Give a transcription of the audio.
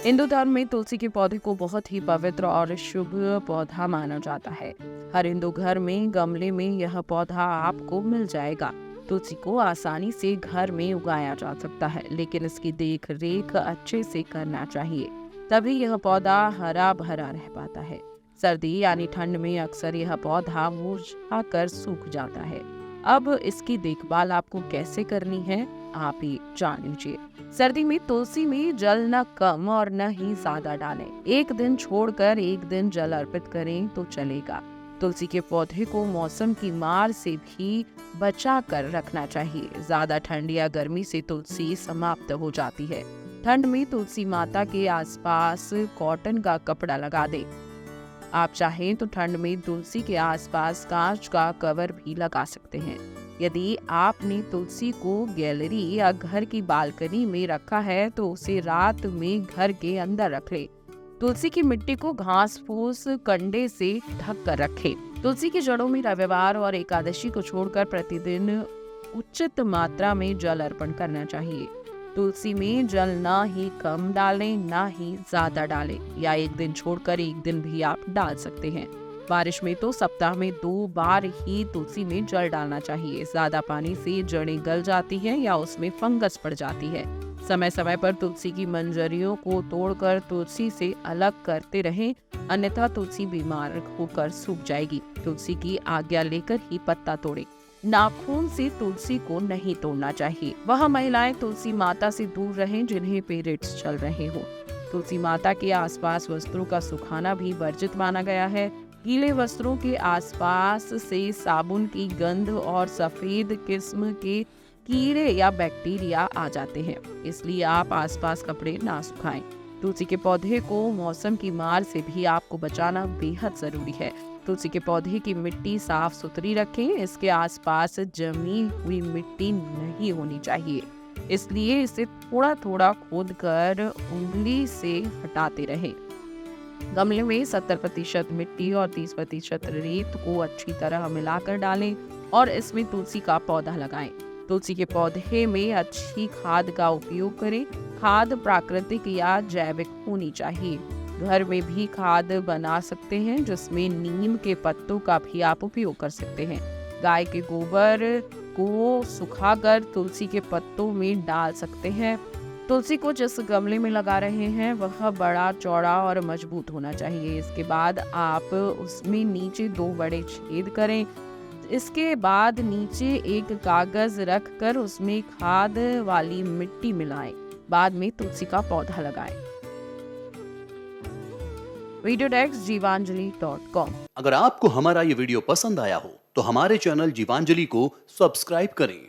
हिंदू धर्म में तुलसी के पौधे को बहुत ही पवित्र और शुभ पौधा माना जाता है। हर हिंदू घर में गमले में यह पौधा आपको मिल जाएगा। तुलसी को आसानी से घर में उगाया जा सकता है, लेकिन इसकी देख रेख अच्छे से करना चाहिए, तभी यह पौधा हरा भरा रह पाता है। सर्दी यानी ठंड में अक्सर यह पौधा मुरझाकर सूख जाता है। अब इसकी देखभाल आपको कैसे करनी है, आप ही जान लीजिए। सर्दी में तुलसी में जल न कम और न ही ज्यादा डालें। एक दिन छोड़कर एक दिन जल अर्पित करें तो चलेगा। तुलसी के पौधे को मौसम की मार से भी बचा कर रखना चाहिए। ज्यादा ठंड या गर्मी से तुलसी समाप्त हो जाती है। ठंड में तुलसी माता के आसपास कॉटन का कपड़ा लगा दें। आप चाहें तो ठंड में तुलसी के आसपास कांच का कवर भी लगा सकते हैं। यदि आपने तुलसी को गैलरी या घर की बालकनी में रखा है तो उसे रात में घर के अंदर रख ले। तुलसी की मिट्टी को घास फूस कंडे से ढक कर रखें। तुलसी की जड़ों में रविवार और एकादशी को छोड़कर प्रतिदिन उचित मात्रा में जल अर्पण करना चाहिए। तुलसी में जल ना ही कम डालें ना ही ज्यादा डालें, या एक दिन छोड़कर एक दिन भी आप डाल सकते हैं। बारिश में तो सप्ताह में 2 बार ही तुलसी में जल डालना चाहिए। ज्यादा पानी से जड़ें गल जाती हैं या उसमें फंगस पड़ जाती है। समय समय पर तुलसी की मंजरियों को तोड़कर तुलसी से अलग करते रहें, अन्यथा तुलसी बीमार होकर सूख जाएगी। तुलसी की आज्ञा लेकर ही पत्ता तोड़ें। नाखून से तुलसी को नहीं तोड़ना चाहिए। वह महिलाएं तुलसी माता से दूर रहें जिन्हें पीरियड्स चल रहे हो। तुलसी माता के आसपास वस्त्रों का सुखाना भी वर्जित माना गया है। गीले वस्त्रों के आसपास से साबुन की गंध और सफेद किस्म के कीड़े या बैक्टीरिया आ जाते हैं, इसलिए आप आसपास कपड़े ना सुखाएं। तुलसी के पौधे को मौसम की मार से भी आपको बचाना बेहद जरूरी है। तुलसी के पौधे की मिट्टी साफ सुथरी रखें। इसके आसपास जमी हुई मिट्टी नहीं होनी चाहिए, इसलिए इसे थोड़ा थोड़ा खोदकर उंगली से हटाते रहें। गमले में 70% मिट्टी और 30% रेत को अच्छी तरह मिलाकर डालें और इसमें तुलसी का पौधा लगाएं। तुलसी के पौधे में अच्छी खाद का उपयोग करें। खाद प्राकृतिक या जैविक होनी चाहिए। घर में भी खाद बना सकते हैं, जिसमें नीम के पत्तों का भी आप उपयोग कर सकते हैं। गाय के गोबर को सुखाकर तुलसी के पत्तों में डाल सकते हैं। तुलसी को जिस गमले में लगा रहे हैं वह बड़ा चौड़ा और मजबूत होना चाहिए। इसके बाद आप उसमें नीचे 2 बड़े छेद करें। इसके बाद नीचे एक कागज रखकर उसमें खाद वाली मिट्टी मिलाएं। बाद में तुलसी का पौधा लगाएं। Video desk Jeevanjali dot com. अगर आपको हमारा ये वीडियो पसंद आया हो तो हमारे चैनल जीवांजलि को सब्सक्राइब करें